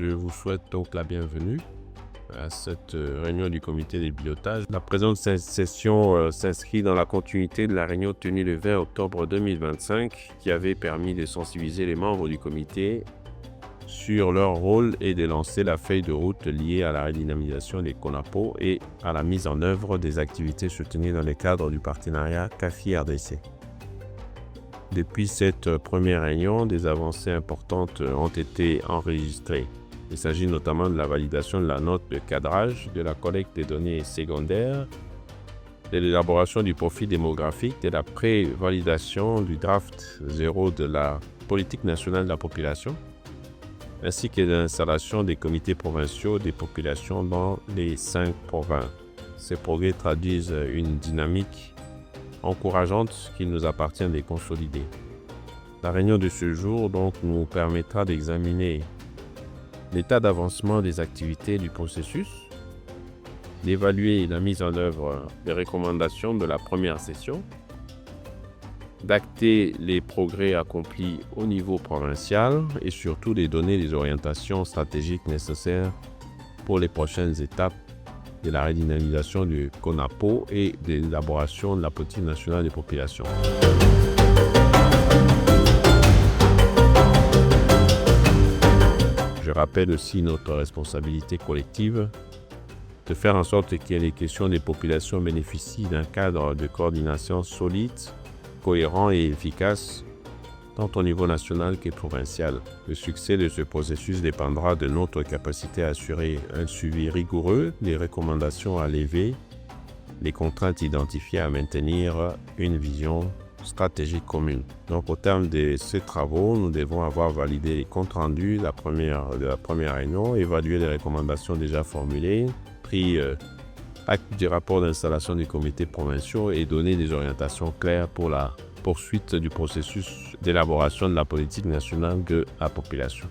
Je vous souhaite donc la bienvenue à cette réunion du comité de pilotage. La présente session s'inscrit dans la continuité de la réunion tenue le 20 octobre 2025 qui avait permis de sensibiliser les membres du comité sur leur rôle et de lancer la feuille de route liée à la redynamisation des CONAPO et à la mise en œuvre des activités soutenues dans le cadre du partenariat CAFI-RDC. Depuis cette première réunion, des avancées importantes ont été enregistrées. Il s'agit notamment de la validation de la note de cadrage, de la collecte des données secondaires, de l'élaboration du profil démographique, de la pré-validation du draft 0 de la politique nationale de la population, ainsi que de l'installation des comités provinciaux des populations dans les 5 provinces. Ces progrès traduisent une dynamique encourageante qu'il nous appartient de consolider. La réunion de ce jour donc nous permettra d'examiner l'état d'avancement des activités du processus, d'évaluer la mise en œuvre des recommandations de la première session, d'acter les progrès accomplis au niveau provincial et surtout de donner les orientations stratégiques nécessaires pour les prochaines étapes de la redynamisation du CONAPO et de l'élaboration de la politique nationale des populations. Je rappelle aussi notre responsabilité collective de faire en sorte que les questions des populations bénéficient d'un cadre de coordination solide, cohérent et efficace, tant au niveau national que provincial. Le succès de ce processus dépendra de notre capacité à assurer un suivi rigoureux des recommandations à lever, les contraintes identifiées à maintenir une vision stratégique commune. Donc au terme de ces travaux, nous devons avoir validé les comptes rendus de la première réunion, évalué les recommandations déjà formulées, pris acte du rapport d'installation du comité provincial et donné des orientations claires pour la poursuite du processus d'élaboration de la politique nationale de la population.